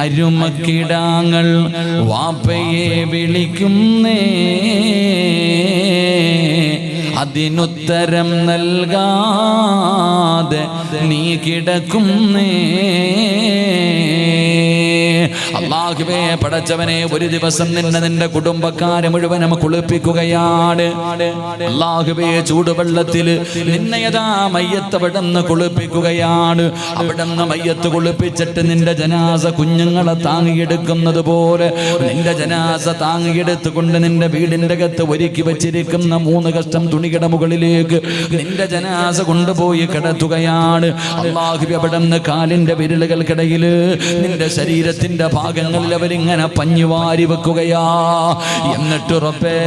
അരുമക്കിടാങ്ങൾ വാപ്പയെ വിളിക്കുന്നേ, അതിനുത്തരം നൽകാതെ നീ കിടക്കുന്നേ. അല്ലാഹുവേ പടച്ചവനെ, ഒരു ദിവസം നിന്റെ കുടുംബക്കാരെ മുഴുവനും കുളിപ്പിക്കുകയാണ്. അല്ലാഹുവേ ചൂടുവെള്ളത്തിൽ നിന്നയതാ മയ്യത്ത് അവിടുന്ന് കുളിപ്പിക്കുകയാണ്. അവിടുന്ന് മയ്യത്ത് കുളിപ്പിച്ചിട്ട് നിന്റെ ജനാസ കുഞ്ഞുങ്ങളെ താങ്ങിയെടുക്കുന്നത് പോലെ നിന്റെ ജനാസ താങ്ങിയെടുത്തുകൊണ്ട് നിന്റെ വീടിന്റെ അകത്ത് ഒരുക്കി വെച്ചിരിക്കുന്ന 3 കഷ്ടം തുണിയുടെ മുകളിലേക്ക് നിന്റെ ജനാസ കൊണ്ടുപോയി കിടത്തുകയാണ്. അല്ലാഹുവേ അവിടുന്ന് കാലിന്റെ വിരലുകൾക്കിടയിൽ നിന്റെ ശരീരത്തിന്റെ ഭാഗങ്ങളിൽ അവരിങ്ങനെ പഞ്ഞുവാരി വെക്കുകയാ. എന്നിട്ട് റബ്ബേ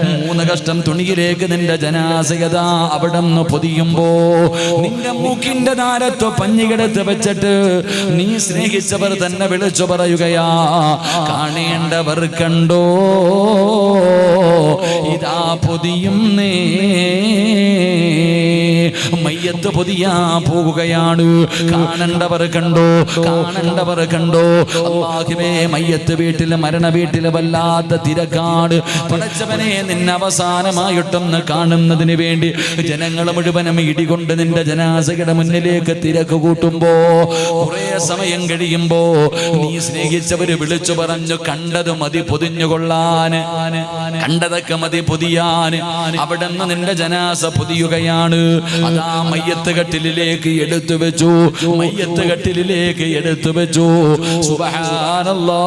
3 കഷ്ടം തുണിയിലേക്ക് നിന്റെ ജനാസയതാ അവിടുന്ന് പൊതിയുമ്പോ നിന്റെ മൂക്കിന്റെ താരത്തോ പഞ്ഞികെടുത്ത് വെച്ചിട്ട് നീ സ്നേഹിച്ചവർ തന്നെ വിളിച്ചു പറയുകയാ, കാണേണ്ടവർ കണ്ടോ ഇതാ പൊതിയുന്നേ. മയ്യത്ത് പൊതിയാ പോകുകയാണ്. കാണേണ്ടവർ കണ്ടോ, കാണേണ്ടവർ കണ്ടോ. അല്ലാഹുവേ മയ്യത്ത് വീട്ടില് മരണ വീട്ടില് വല്ലാത്ത തിരക്കാട്. പടച്ചവനെ, നിന്നെ അവസാനമായിട്ടൊന്ന് കാണുന്നതിന് വേണ്ടി ജനങ്ങൾ മുഴുവനും ഇടികൊണ്ട് നിന്റെ ജനാസയുടെ മുന്നിലേക്ക് തിരക്ക് കൂട്ടുമ്പോ കുറെ സമയം കഴിയുമ്പോ നീ സ്നേഹിച്ചവര് വിളിച്ചു പറഞ്ഞു, കണ്ടത് മതി പൊതിഞ്ഞുകൊള്ളാൻ, കണ്ടതൊക്കെ മതി പൊതിയാൻ. അവിടുന്ന് നിന്റെ ജനാസ പൊതിയുകയാണ്. അതാ മയ്യത്ത് കട്ടിലിലേക്ക് എടുത്തു വെച്ചു, മയ്യത്ത് കട്ടിലിലേക്ക് എടുത്തു വെച്ചു. സുബ്ഹാനല്ലാഹ്.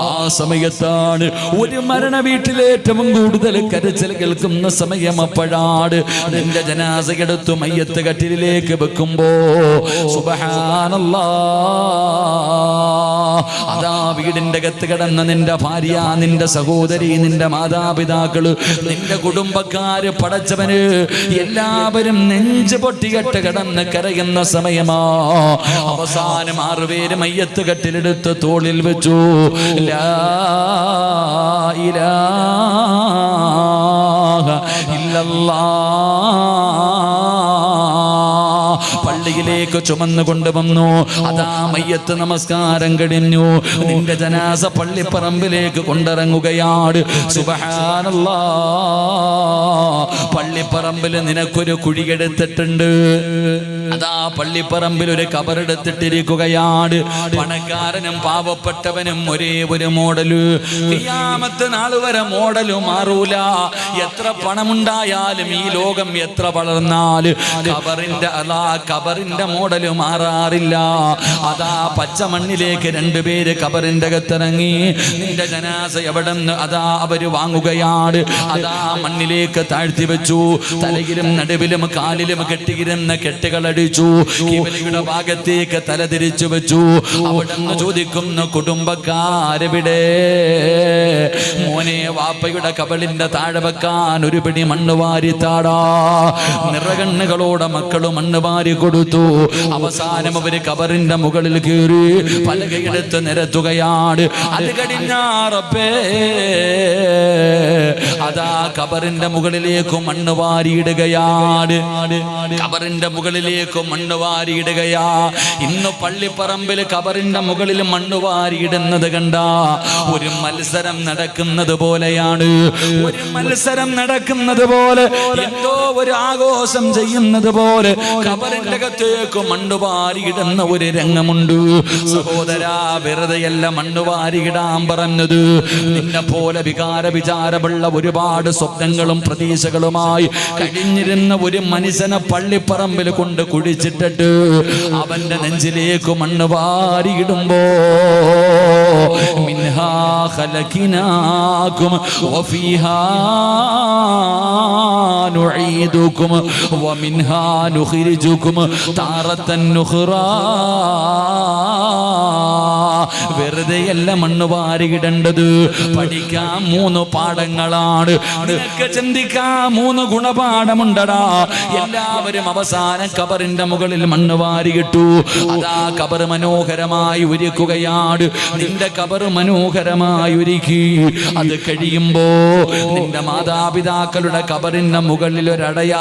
ആ സമയത്താണ് ഒരു മരണ വീട്ടിലെ ഏറ്റവും കൂടുതൽ കരച്ചിൽ കേൾക്കുന്ന സമയം. അപ്പോഴാണ് നിന്റെ ജനാസ എടുത്തു മയ്യത്ത് കട്ടിലിലേക്ക് വെക്കുമ്പോ സുബ്ഹാനല്ലാഹ്, അതാ വീടിന്റെ അകത്ത് കിടന്ന നിന്റെ ഭാര്യ, നിന്റെ സഹോദരി, നിന്റെ മാതാപിതാക്കള്, നിന്റെ കുടുംബക്കാര്, പടച്ചവന് എല്ലാവരും നെഞ്ച് പൊട്ടികെട്ട് കിടന്ന് കരയുന്ന സമയമാ. അവസാനം 6 പേര് മയ്യത്ത് കട്ടിലെടുത്ത് തോളിൽ വെച്ചു. ലാ ഇലാഹ ഇല്ലല്ലാഹ്. പള്ളിയിലേക്ക് ചുമന്നു കൊണ്ടുവന്നു. അതാ മയ്യത്ത് നമസ്കാരം കഴിഞ്ഞു. നിന്റെ ജനാസ പള്ളിപ്പറമ്പിലേക്ക് കൊണ്ടിറങ്ങുകയാണ്. സുബ്ഹാനല്ലാഹ്. പള്ളിപ്പറമ്പിൽ നിനക്കൊരു കുഴിയെടുത്തിട്ടുണ്ട്. അതാ പള്ളിപ്പറമ്പിൽ ഒരു കബറെടുത്തിട്ടിരിക്കുകയാണ്. പണക്കാരനും പാവപ്പെട്ടവനും ഒരേ ഒരു മോഡല്. ഖിയാമത്ത് നാൾ വരെ മോഡല് മാറൂല. എത്ര പണമുണ്ടായാലും ഈ ലോകം എത്ര വളർന്നാലും കബറിന്റെ മോഡല് മാറാറില്ല. അതാ പച്ചമണ്ണിലേക്ക് 2 പേര് കബറിന്റെ അകത്തിറങ്ങി. നിന്റെ ജനാസ എവിടെന്ന് അതാ അവര് വാങ്ങുകയാണ്. അതാ മണ്ണിലേക്ക് താഴ്ത്തി വെച്ചു. തലയിലും നടുവിലും കാലിലും കെട്ടിയിരുന്ന കെട്ടുകളടിച്ചു. കിബിലയുടെ ഭാഗത്തേക്ക് തല തിരിച്ചു വെച്ചു. അവിടെന്ന് ചോദിക്കുന്ന കുടുംബക്കാരെവിടെ? മോനെ, വാപ്പയുടെ കബളിന്റെ താഴെ വെക്കാൻ ഒരു പിടി മണ്ണ് വാരി താടാ. നിറകണ്ണുകളോടെ മക്കള് മണ്ണ് വാരി കൊടുത്തു. അവസാനം അവര് കബറിന്റെ മുകളിൽ കയറി പലകയെടുത്ത് നിരത്തുകയാണ്. അത് കഴിഞ്ഞാ റബ്ബേ അതാ കബറിന്റെ മുകളിലേക്ക് മണ്ണ് വാരിയിടുകയാണ്. കബറിന്റെ മുകളിലേക്ക് മണ്ണ് വാരിയിടുകയാ. ഇന്ന് പള്ളിപ്പറമ്പിൽ കബറിന്റെ മുകളിൽ മണ്ണ് വാരിയിടുന്നത് കണ്ട ഒരു മത്സരം നടക്കുന്നത് പോലെയാണ്. ഒരു മത്സരം നടക്കുന്നത് പോലെ, എന്തോ ഒരു ആഘോഷം ചെയ്യുന്നത് പോലെ കബറിന്റെ അകത്തേക്ക് മണ്ണ് വാരിയിടുന്ന ഒരു രംഗമുണ്ട്. സഹോദരാ, വെറുതെയല്ല മണ്ണ് വാരിയിടാൻ പറഞ്ഞത്. നിന്നെ പോലെ വിചാരമുള്ള ഒരുപാട് സ്വപ്നങ്ങളും പ്രതീക്ഷകളുമായി കഴിഞ്ഞിരുന്ന ഒരു മനുഷ്യനെ പള്ളിപ്പറമ്പിൽ കൊണ്ട് കുഴിച്ചിട്ടിട്ട് അവന്റെ നെഞ്ചിലേക്ക് മണ്ണ് വാരിയിടുമ്പോ മിൻഹാ ഖലഖനാകും വഫീഹാ നുഈദുകും വമിൻഹാ നുഖ്രിജുകും താറത്തൻ നുഖ്റാ. വെറുതെയല്ല മണ്ണ് വാരിയിടേണ്ടത്. പഠിക്കാൻ 3 പാഠങ്ങളാണ്. നിനക്ക് ചിന്തിക്കാൻ 3 ഗുണപാഠമുണ്ടടാ. എല്ലാവരും അവസാനം കബറിന്റെ മുകളിൽ മണ്ണ് വാരിയിട്ടു. അതാ കബർ മനോഹരമായി ഒരുക്കുകയാണ്. നിന്റെ കബർ മനോഹരമായി ഒരുക്കി. അത് കഴിയുമ്പോ നിന്റെ മാതാപിതാക്കളുടെ കബറിന്റെ മുകളിൽ ഒരടയാ